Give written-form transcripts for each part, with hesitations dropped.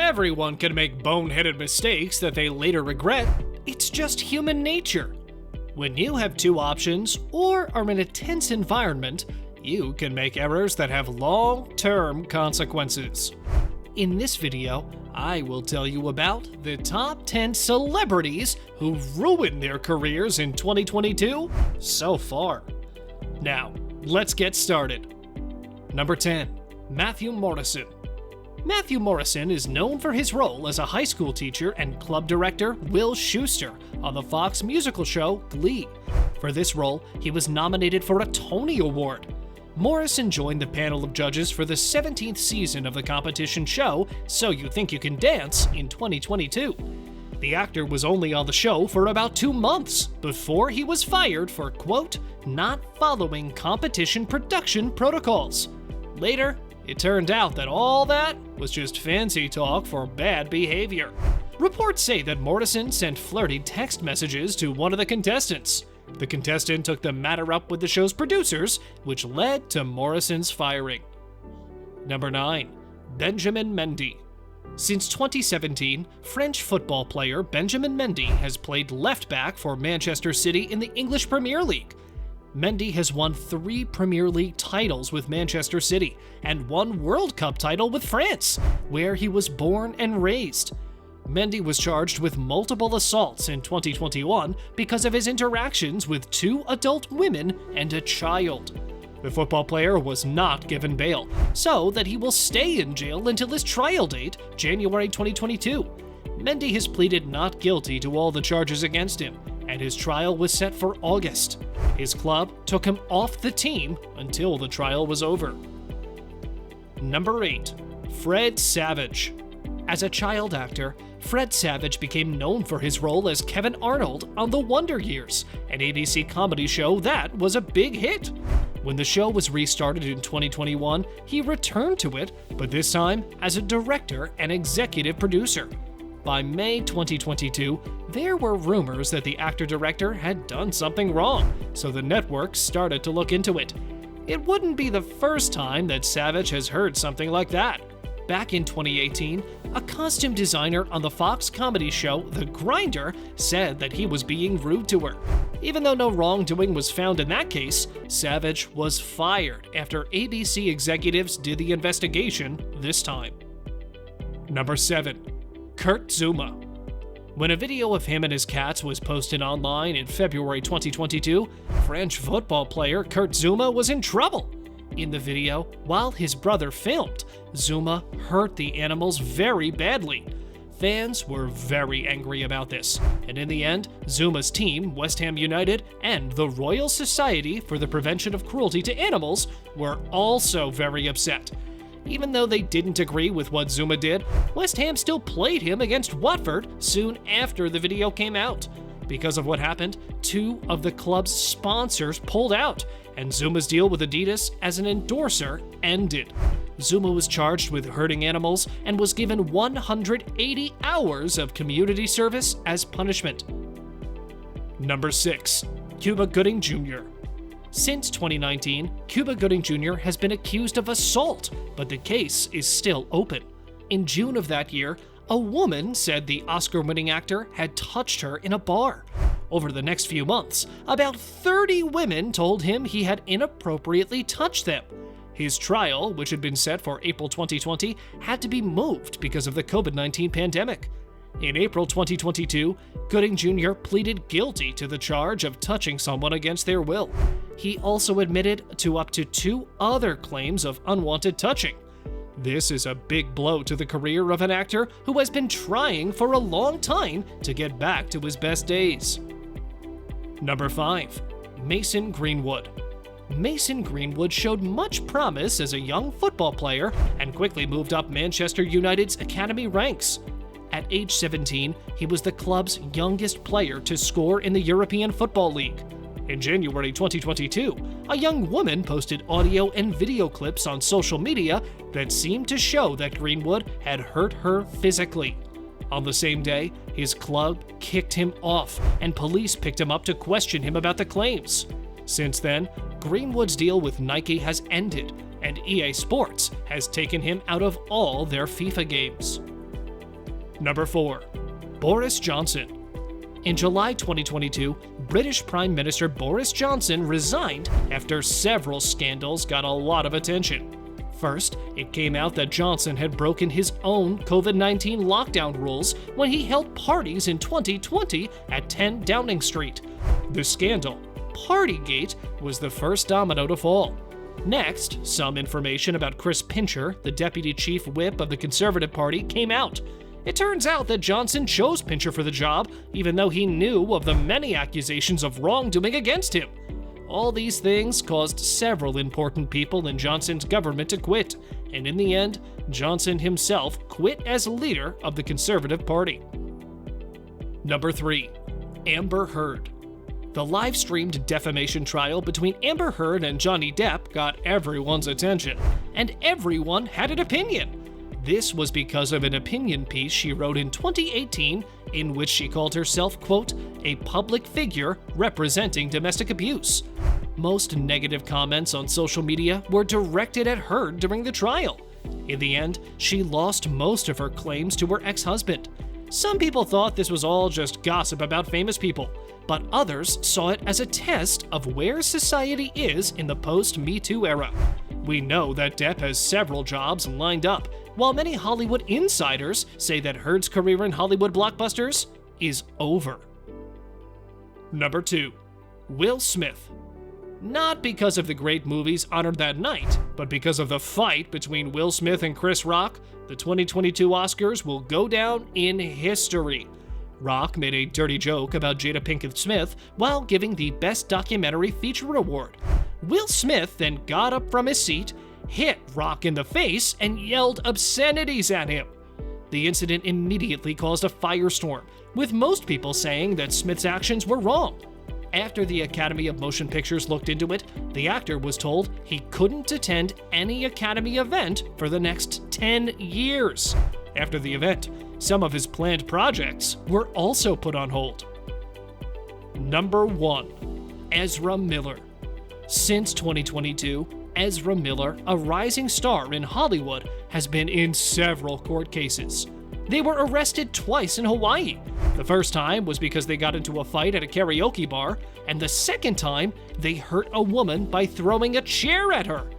Everyone can make boneheaded mistakes that they later regret. It's just human nature. When you have two options or are in a tense environment, you can make errors that have long-term consequences. In this video, I will tell you about the top 10 celebrities who ruined their careers in 2022 so far. Now, let's get started. Number 10. Matthew Morrison. Matthew Morrison is known for his role as a high school teacher and club director Will Schuester on the Fox musical show Glee. For this role, he was nominated for a Tony Award. Morrison joined the panel of judges for the 17th season of the competition show So You Think You Can Dance in 2022. The actor was only on the show for about 2 months before he was fired for, quote, not following competition production protocols. Later, it turned out that all that was just fancy talk for bad behavior. Reports say that Morrison sent flirty text messages to one of the contestants. The contestant took the matter up with the show's producers, which led to Morrison's firing. Number 9. Benjamin Mendy. Since 2017, French football player Benjamin Mendy has played left back for Manchester City in the English Premier League. Mendy has won 3 Premier League titles with Manchester City and 1 World Cup title with France, where he was born and raised. Mendy was charged with multiple assaults in 2021 because of his interactions with 2 adult women and a child. The football player was not given bail, so that he will stay in jail until his trial date, January 2022. Mendy has pleaded not guilty to all the charges against him, and his trial was set for August. His club took him off the team until the trial was over. Number 8. Fred Savage. As a child actor, Fred Savage became known for his role as Kevin Arnold on The Wonder Years, an ABC comedy show that was a big hit. When the show was restarted in 2021, he returned to it, but this time as a director and executive producer. By May 2022, there were rumors that the actor-director had done something wrong, so the network started to look into it. It wouldn't be the first time that Savage has heard something like that. Back in 2018, a costume designer on the Fox comedy show The Grinder said that he was being rude to her. Even though no wrongdoing was found in that case, Savage was fired after ABC executives did the investigation this time. Number 7. Kurt Zuma. When a video of him and his cats was posted online in February 2022, French football player Kurt Zuma was in trouble. In the video, while his brother filmed, Zuma hurt the animals very badly. Fans were very angry about this, and in the end, Zuma's team, West Ham United, and the Royal Society for the Prevention of Cruelty to Animals were also very upset. Even though they didn't agree with what Zuma did, West Ham still played him against Watford soon after the video came out. Because of what happened, 2 of the club's sponsors pulled out, and Zuma's deal with Adidas as an endorser ended. Zuma was charged with hurting animals and was given 180 hours of community service as punishment. Number 6. Cuba Gooding Jr. Since 2019, Cuba Gooding Jr. has been accused of assault, but the case is still open. In June of that year, a woman said the Oscar-winning actor had touched her in a bar. Over the next few months, about 30 women told him he had inappropriately touched them. His trial, which had been set for April 2020, had to be moved because of the COVID-19 pandemic. In April 2022, Gooding Jr. pleaded guilty to the charge of touching someone against their will. He also admitted to up to 2 other claims of unwanted touching. This is a big blow to the career of an actor who has been trying for a long time to get back to his best days. Number 5. Mason Greenwood. Mason Greenwood showed much promise as a young football player and quickly moved up Manchester United's academy ranks. At age 17, he was the club's youngest player to score in the European Football League. In January 2022, a young woman posted audio and video clips on social media that seemed to show that Greenwood had hurt her physically. On the same day, his club kicked him off, and police picked him up to question him about the claims. Since then, Greenwood's deal with Nike has ended, and EA Sports has taken him out of all their FIFA games. Number 4. Boris Johnson. In July 2022, British Prime Minister Boris Johnson resigned after several scandals got a lot of attention. First, it came out that Johnson had broken his own COVID-19 lockdown rules when he held parties in 2020 at 10 Downing Street. The scandal, Partygate, was the first domino to fall. Next, some information about Chris Pincher, the deputy chief whip of the Conservative Party, came out. It turns out that Johnson chose Pincher for the job, even though he knew of the many accusations of wrongdoing against him. All these things caused several important people in Johnson's government to quit, and in the end, Johnson himself quit as leader of the Conservative Party. Number 3. Amber Heard. The live-streamed defamation trial between Amber Heard and Johnny Depp got everyone's attention, and everyone had an opinion. This was because of an opinion piece she wrote in 2018 in which she called herself, quote, a public figure representing domestic abuse. Most negative comments on social media were directed at Heard during the trial. In the end, she lost most of her claims to her ex-husband. Some people thought this was all just gossip about famous people, but others saw it as a test of where society is in the post-Me Too era. We know that Depp has several jobs lined up, while many Hollywood insiders say that Heard's career in Hollywood blockbusters is over. Number 2. Will Smith. Not because of the great movies honored that night, but because of the fight between Will Smith and Chris Rock, the 2022 Oscars will go down in history. Rock made a dirty joke about Jada Pinkett Smith while giving the Best Documentary Feature Award. Will Smith then got up from his seat, hit Rock in the face, and yelled obscenities at him. The incident immediately caused a firestorm, with most people saying that Smith's actions were wrong. After the Academy of Motion Pictures looked into it, the actor was told he couldn't attend any Academy event for the next 10 years. After the event, some of his planned projects were also put on hold. Number 1. Ezra Miller. Since 2022, Ezra Miller, a rising star in Hollywood, has been in several court cases. They were arrested twice in Hawaii. The first time was because they got into a fight at a karaoke bar, and the second time, they hurt a woman by throwing a chair at her.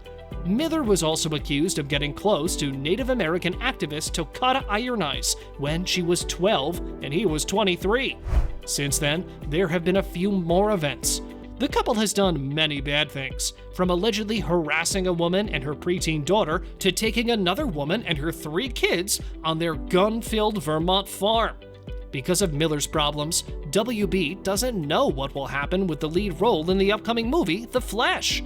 Miller was also accused of getting close to Native American activist Tokata Ironeyes when she was 12 and he was 23. Since then, there have been a few more events. The couple has done many bad things, from allegedly harassing a woman and her preteen daughter to taking another woman and her 3 kids on their gun-filled Vermont farm. Because of Miller's problems, WB doesn't know what will happen with the lead role in the upcoming movie, The Flash.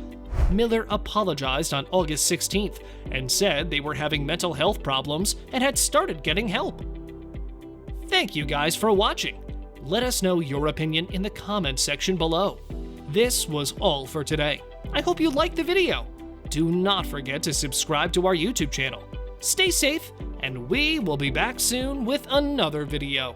Miller apologized on August 16th and said they were having mental health problems and had started getting help. Thank you guys for watching. Let us know your opinion in the comments section below. This was all for today. I hope you liked the video. Do not forget to subscribe to our YouTube channel. Stay safe, and we will be back soon with another video.